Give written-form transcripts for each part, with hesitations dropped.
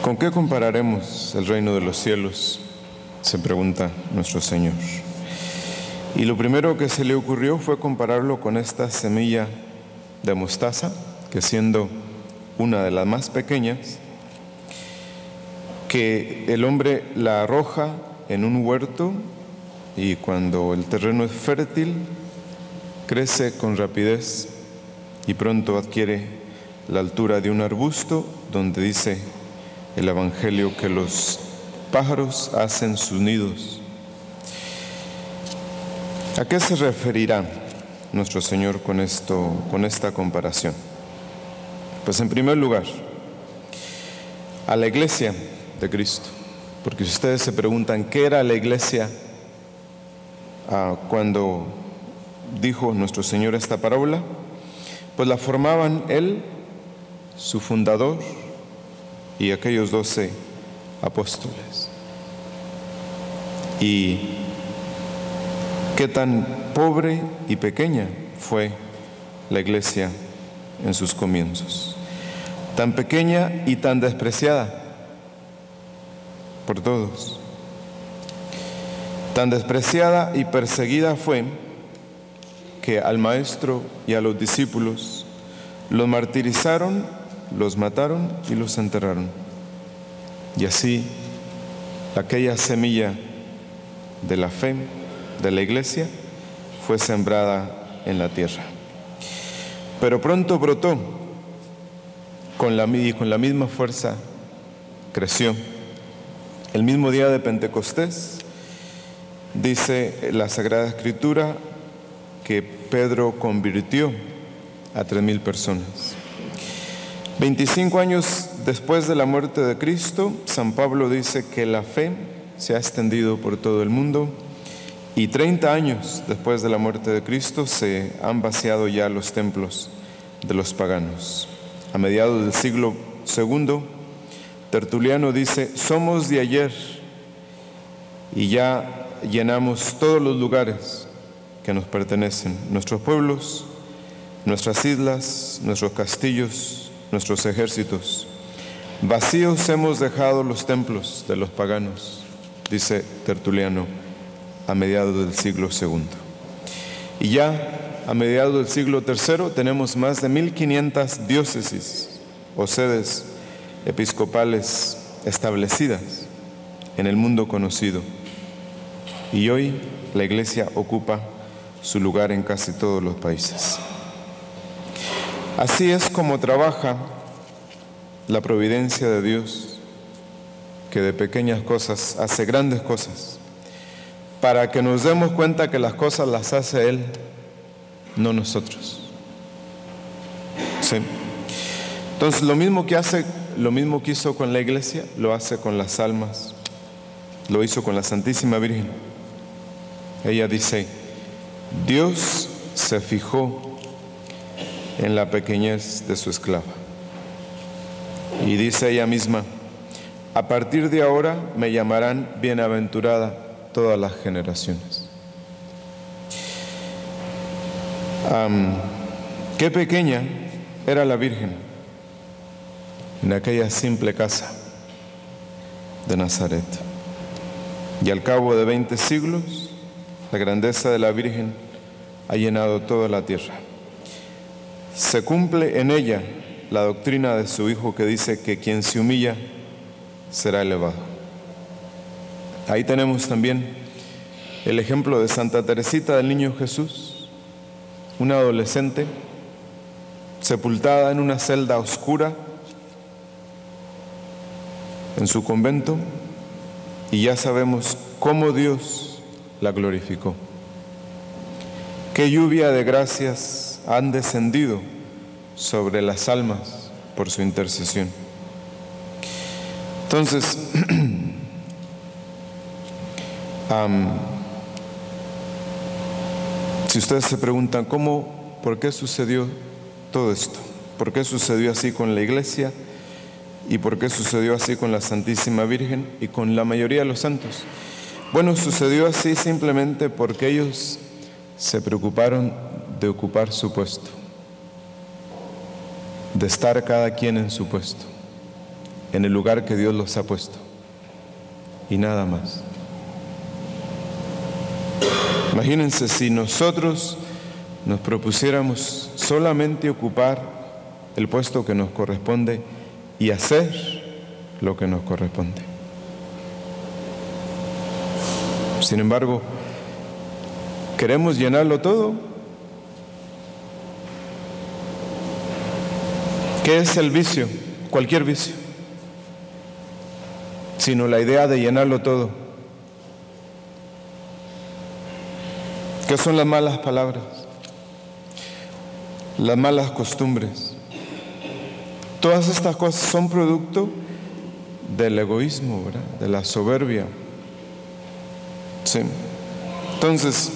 ¿Con qué compararemos el reino de los cielos?, se pregunta nuestro Señor. Y lo primero que se le ocurrió fue compararlo con esta semilla de mostaza, que siendo una de las más pequeñas, que el hombre la arroja en un huerto y cuando el terreno es fértil, crece con rapidez y pronto adquiere la altura de un arbusto, donde dice el Evangelio que los pájaros hacen sus nidos. ¿A qué se referirá nuestro Señor con esta comparación? Pues en primer lugar, a la iglesia de Cristo. Porque si ustedes se preguntan qué era la iglesia cuando dijo nuestro Señor esta parábola, pues la formaban Él, su fundador, y aquellos 12 apóstoles. Y qué tan pobre y pequeña fue la iglesia en sus comienzos. Tan pequeña y tan despreciada por todos. Tan despreciada y perseguida fue que al maestro y a los discípulos los martirizaron, los mataron y los enterraron. Y así aquella semilla de la fe de la iglesia fue sembrada en la tierra. Pero pronto brotó y con la misma fuerza creció. El mismo día de Pentecostés dice la Sagrada Escritura que Pedro convirtió a 3,000 personas. 25 años después de la muerte de Cristo, San Pablo dice que la fe se ha extendido por todo el mundo y 30 años después de la muerte de Cristo se han vaciado ya los templos de los paganos. A mediados del siglo II, Tertuliano dice: somos de ayer y ya llenamos todos los lugares que nos pertenecen, nuestros pueblos, nuestras islas, nuestros castillos, nuestros ejércitos. Vacíos hemos dejado los templos de los paganos, dice Tertuliano, a mediados del siglo II. Y ya a mediados del siglo III tenemos más de 1,500 diócesis o sedes episcopales establecidas en el mundo conocido. Y hoy la Iglesia ocupa su lugar en casi todos los países. Así es como trabaja la providencia de Dios, que de pequeñas cosas hace grandes cosas, para que nos demos cuenta que las cosas las hace Él, no nosotros. Sí. Entonces, lo mismo que hizo con la iglesia, lo hace con las almas, lo hizo con la Santísima Virgen. Ella dice: Dios se fijó en la pequeñez de su esclava. Y dice ella misma: a partir de ahora me llamarán bienaventurada todas las generaciones. Qué pequeña era la Virgen en aquella simple casa de Nazaret. Y al cabo de 20 siglos, la grandeza de la Virgen ha llenado toda la tierra. Se cumple en ella la doctrina de su Hijo, que dice que quien se humilla será elevado. Ahí tenemos también el ejemplo de Santa Teresita del Niño Jesús, una adolescente sepultada en una celda oscura en su convento, y ya sabemos cómo Dios la glorificó. Qué lluvia de gracias han descendido sobre las almas por su intercesión. Entonces, si ustedes se preguntan por qué sucedió todo esto, por qué sucedió así con la iglesia y por qué sucedió así con la Santísima Virgen y con la mayoría de los santos. Bueno, sucedió así simplemente porque ellos se preocuparon de ocupar su puesto, de estar cada quien en su puesto. en el lugar que Dios los ha puesto. Y nada más. Imagínense si nosotros nos propusiéramos solamente ocupar el puesto que nos corresponde y hacer lo que nos corresponde. Sin embargo, ¿queremos llenarlo todo? ¿Qué es el vicio? Cualquier vicio. Sino la idea de llenarlo todo. ¿Qué son las malas palabras? Las malas costumbres. Todas estas cosas son producto del egoísmo, ¿verdad? De la soberbia. Sí. Entonces,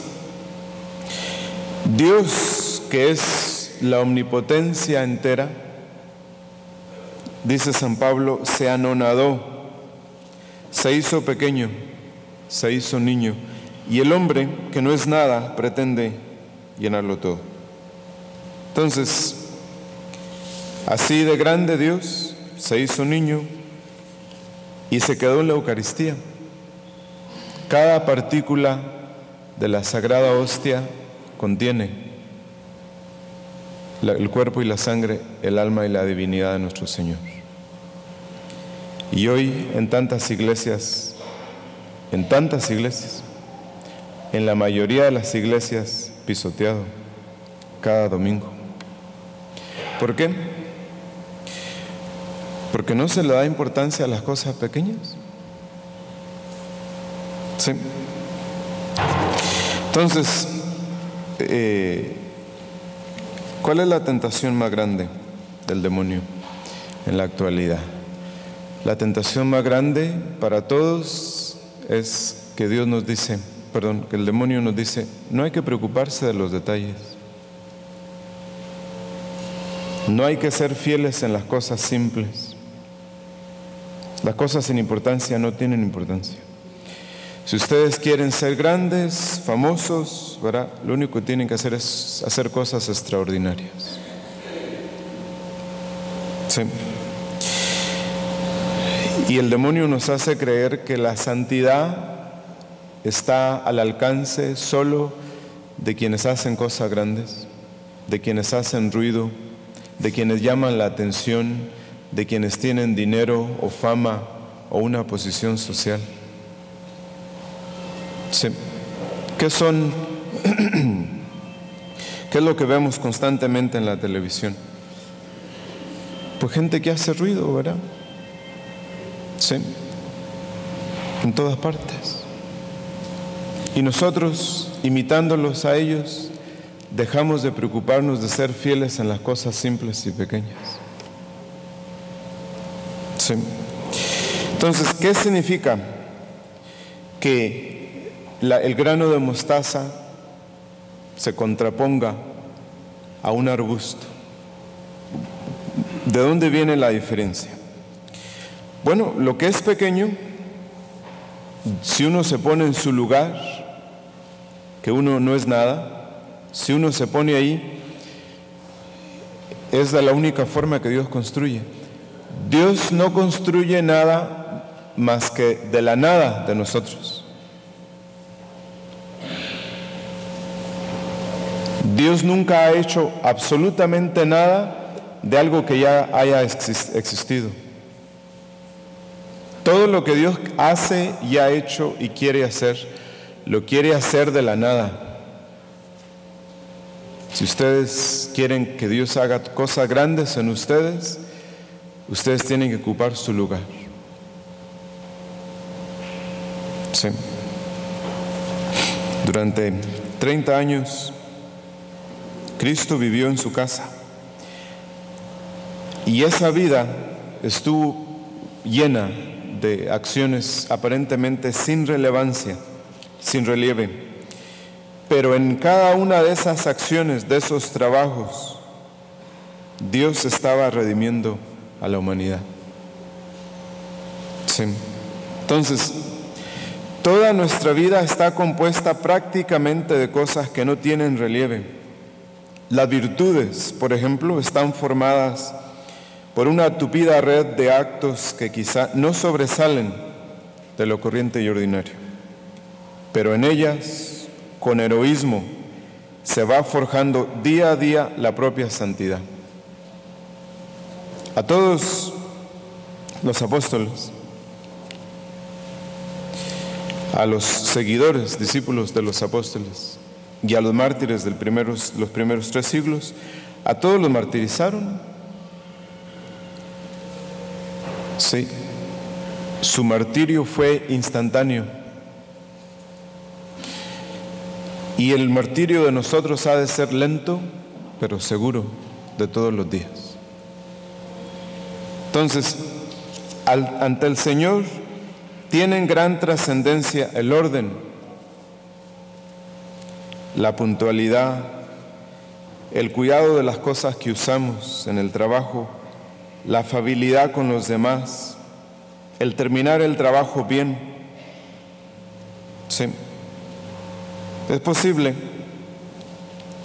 Dios, que es la omnipotencia entera, dice San Pablo, se anonadó, se hizo pequeño, se hizo niño, y el hombre, que no es nada, pretende llenarlo todo. Entonces, así de grande Dios se hizo niño y se quedó en la Eucaristía. Cada partícula de la Sagrada Hostia contiene el cuerpo y la sangre, el alma y la divinidad de nuestro Señor. Y hoy en tantas iglesias, en la mayoría de las iglesias, pisoteado cada domingo. ¿Por qué? Porque no se le da importancia a las cosas pequeñas. Sí. Entonces, ¿cuál es la tentación más grande del demonio en la actualidad? La tentación más grande para todos es que Dios nos dice, que el demonio nos dice, no hay que preocuparse de los detalles. No hay que ser fieles en las cosas simples. Las cosas sin importancia no tienen importancia. Si ustedes quieren ser grandes, famosos, ¿verdad? Lo único que tienen que hacer es hacer cosas extraordinarias. Sí. Y el demonio nos hace creer que la santidad está al alcance solo de quienes hacen cosas grandes, de quienes hacen ruido, de quienes llaman la atención, de quienes tienen dinero o fama o una posición social. Sí. ¿Qué son? ¿Qué es lo que vemos constantemente en la televisión? Pues gente que hace ruido, ¿verdad? Sí. En todas partes. Y nosotros, imitándolos a ellos, dejamos de preocuparnos de ser fieles en las cosas simples y pequeñas. Sí. Entonces, ¿qué significa que el grano de mostaza se contraponga a un arbusto? ¿De dónde viene la diferencia? Bueno, lo que es pequeño, si uno se pone en su lugar, que uno no es nada, si uno se pone ahí, es de la única forma que Dios construye. Dios no construye nada más que de la nada de nosotros. Dios nunca ha hecho absolutamente nada de algo que ya haya existido. Todo lo que Dios hace y ha hecho y quiere hacer, lo quiere hacer de la nada. Si ustedes quieren que Dios haga cosas grandes en ustedes, ustedes tienen que ocupar su lugar. Sí. Durante 30 años, Cristo vivió en su casa. Y esa vida estuvo llena de acciones aparentemente sin relevancia, sin relieve. Pero en cada una de esas acciones, de esos trabajos, Dios estaba redimiendo a la humanidad. Sí. Entonces, toda nuestra vida está compuesta prácticamente de cosas que no tienen relieve. Las virtudes, por ejemplo, están formadas por una tupida red de actos que quizá no sobresalen de lo corriente y ordinario, pero en ellas, con heroísmo, se va forjando día a día la propia santidad. A todos los apóstoles, a los seguidores, discípulos de los apóstoles y a los mártires de los primeros 3 siglos, a todos los martirizaron. Sí, su martirio fue instantáneo. Y el martirio de nosotros ha de ser lento, pero seguro, de todos los días. Entonces, ante el Señor tienen gran trascendencia el orden, la puntualidad, el cuidado de las cosas que usamos en el trabajo, la afabilidad con los demás, el terminar el trabajo bien. Sí. Es posible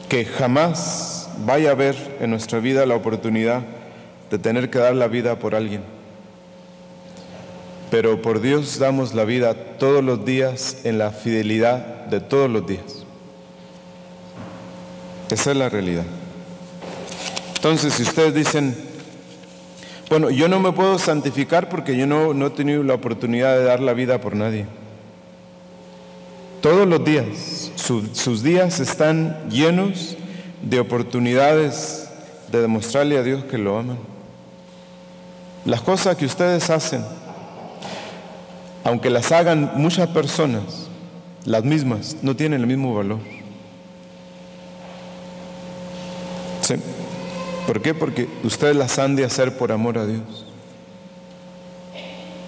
que jamás vaya a haber en nuestra vida la oportunidad de tener que dar la vida por alguien. Pero por Dios damos la vida todos los días en la fidelidad de todos los días. Esa es la realidad. Entonces, si ustedes dicen, bueno, yo no me puedo santificar porque yo no he tenido la oportunidad de dar la vida por nadie. Todos los días, sus días están llenos de oportunidades de demostrarle a Dios que lo aman. Las cosas que ustedes hacen, aunque las hagan muchas personas, las mismas, no tienen el mismo valor. ¿Sí? ¿Por qué? Porque ustedes las han de hacer por amor a Dios.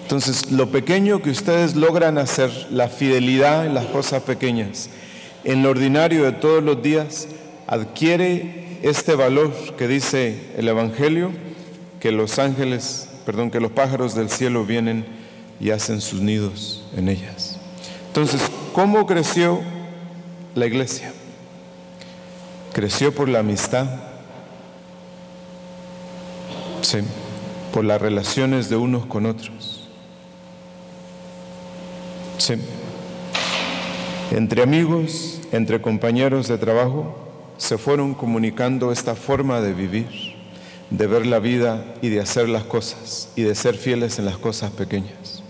Entonces, lo pequeño que ustedes logran hacer, la fidelidad en las cosas pequeñas, en lo ordinario de todos los días, adquiere este valor que dice el Evangelio, que los pájaros del cielo vienen y hacen sus nidos en ellas. Entonces, ¿cómo creció la iglesia? Creció por la amistad, sí, por las relaciones de unos con otros. Sí. Entre amigos, entre compañeros de trabajo, se fueron comunicando esta forma de vivir, de ver la vida y de hacer las cosas y de ser fieles en las cosas pequeñas.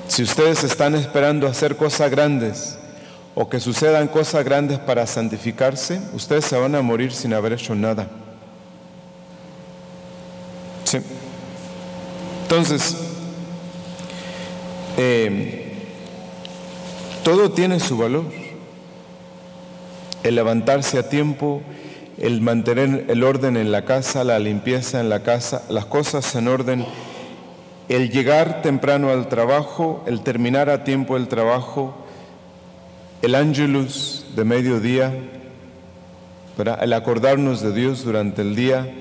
Si ustedes están esperando hacer cosas grandes o que sucedan cosas grandes para santificarse, ustedes se van a morir sin haber hecho nada. Sí. Entonces, todo tiene su valor. El levantarse a tiempo, el mantener el orden en la casa, la limpieza en la casa, las cosas en orden, el llegar temprano al trabajo, el terminar a tiempo el trabajo, el ángelus de mediodía, ¿verdad? El acordarnos de Dios durante el día,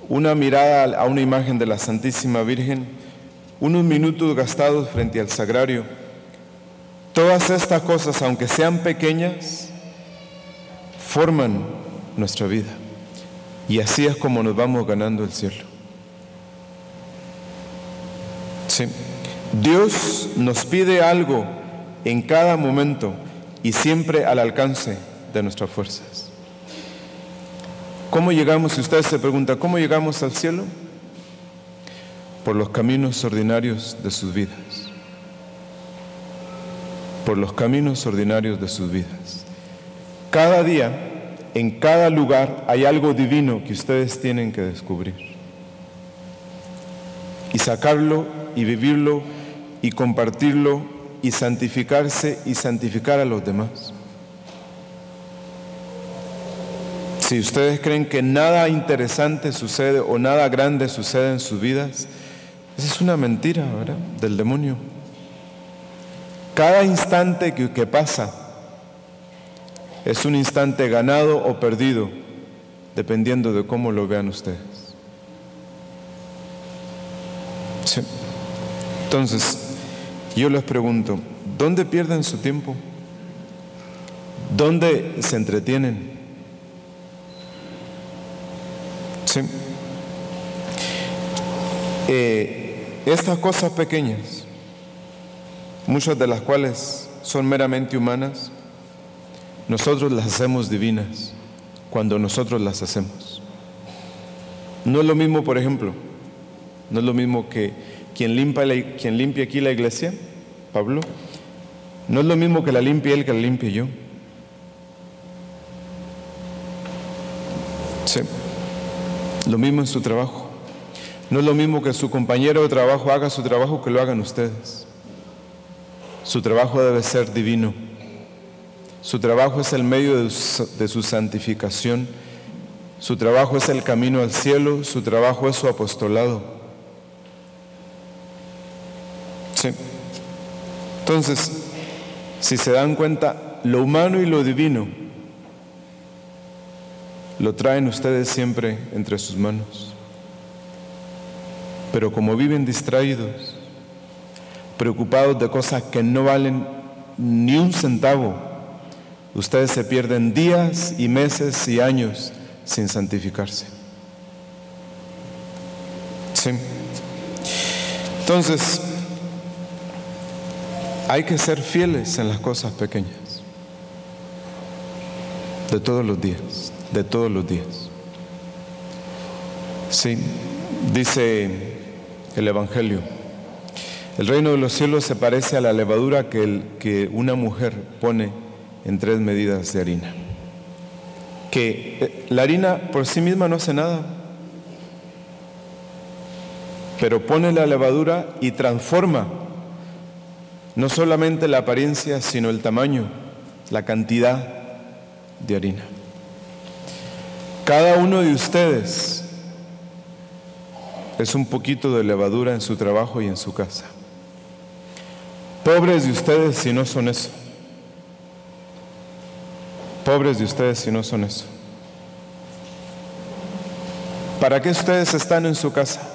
una mirada a una imagen de la Santísima Virgen, unos minutos gastados frente al sagrario. Todas estas cosas, aunque sean pequeñas, forman nuestra vida. Y así es como nos vamos ganando el cielo. Sí. Dios nos pide algo en cada momento y siempre al alcance de nuestras fuerzas. ¿Cómo llegamos? Si usted se pregunta, ¿cómo llegamos al cielo? Por los caminos ordinarios de sus vidas. Por los caminos ordinarios de sus vidas. Cada día, en cada lugar, hay algo divino que ustedes tienen que descubrir. Y sacarlo, y vivirlo, y compartirlo, y santificarse, y santificar a los demás. Si ustedes creen que nada interesante sucede o nada grande sucede en sus vidas, esa es una mentira, ¿verdad?, del demonio. Cada instante que pasa es un instante ganado o perdido, dependiendo de cómo lo vean ustedes. Sí. Entonces, yo les pregunto, ¿dónde pierden su tiempo? ¿Dónde se entretienen? Sí. Estas cosas pequeñas, muchas de las cuales son meramente humanas, nosotros las hacemos divinas cuando nosotros las hacemos. No es lo mismo, por ejemplo, no es lo mismo que quien limpia aquí la iglesia, Pablo, no es lo mismo que la limpie él que la limpie yo. Sí. Lo mismo en su trabajo. No es lo mismo que su compañero de trabajo haga su trabajo que lo hagan ustedes. Su trabajo debe ser divino. Su trabajo es el medio de su santificación. Su trabajo es el camino al cielo. Su trabajo es su apostolado. Sí. Entonces, si se dan cuenta, lo humano y lo divino lo traen ustedes siempre entre sus manos. Pero como viven distraídos, preocupados de cosas que no valen ni un centavo, ustedes se pierden días y meses y años sin santificarse. Sí. Entonces, hay que ser fieles en las cosas pequeñas, de todos los días, de todos los días. Sí, dice el Evangelio, el reino de los cielos se parece a la levadura que una mujer pone en 3 medidas de harina. Que la harina por sí misma no hace nada, pero pone la levadura y transforma no solamente la apariencia, sino el tamaño, la cantidad de harina. Cada uno de ustedes es un poquito de levadura en su trabajo y en su casa. Pobres de ustedes si no son eso. Pobres de ustedes si no son eso. ¿Para qué ustedes están en su casa?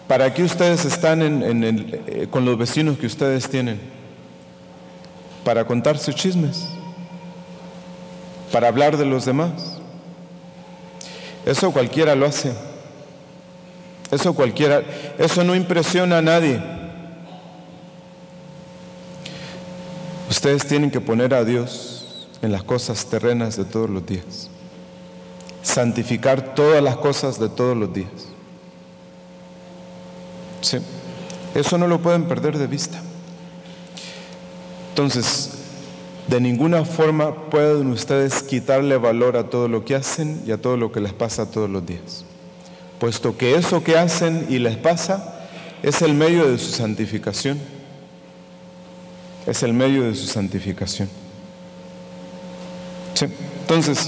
¿Para qué ustedes están con los vecinos que ustedes tienen? ¿Para contarse chismes? ¿Para hablar de los demás? Eso cualquiera lo hace. Eso no impresiona a nadie. Ustedes tienen que poner a Dios en las cosas terrenas de todos los días. Santificar todas las cosas de todos los días. Sí. Eso no lo pueden perder de vista. Entonces, de ninguna forma pueden ustedes quitarle valor a todo lo que hacen y a todo lo que les pasa todos los días, puesto que eso que hacen y les pasa es el medio de su santificación. Es el medio de su santificación. Sí. Entonces,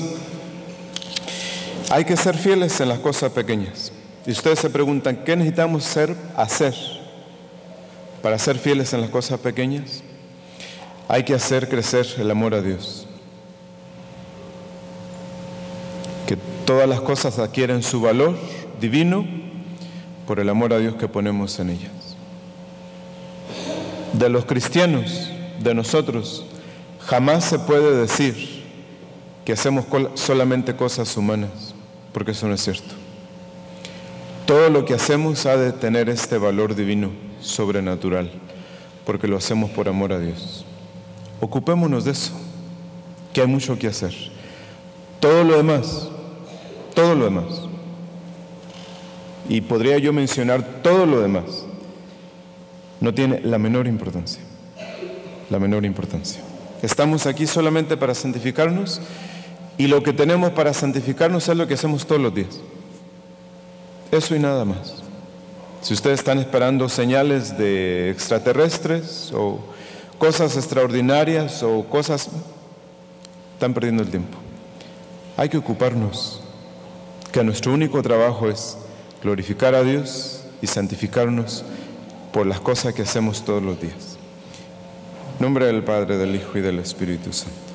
hay que ser fieles en las cosas pequeñas. Y ustedes se preguntan, ¿qué necesitamos hacer para ser fieles en las cosas pequeñas? Hay que hacer crecer el amor a Dios. Que todas las cosas adquieren su valor divino por el amor a Dios que ponemos en ellas. De los cristianos, de nosotros, jamás se puede decir que hacemos solamente cosas humanas, porque eso no es cierto. Todo lo que hacemos ha de tener este valor divino, sobrenatural, porque lo hacemos por amor a Dios. Ocupémonos de eso, que hay mucho que hacer. Todo lo demás, y podría yo mencionar todo lo demás, no tiene la menor importancia. La menor importancia. Estamos aquí solamente para santificarnos, y lo que tenemos para santificarnos es lo que hacemos todos los días. Eso y nada más. Si ustedes están esperando señales de extraterrestres o cosas extraordinarias o cosas, están perdiendo el tiempo. Hay que ocuparnos, que nuestro único trabajo es glorificar a Dios y santificarnos por las cosas que hacemos todos los días. En nombre del Padre, del Hijo y del Espíritu Santo.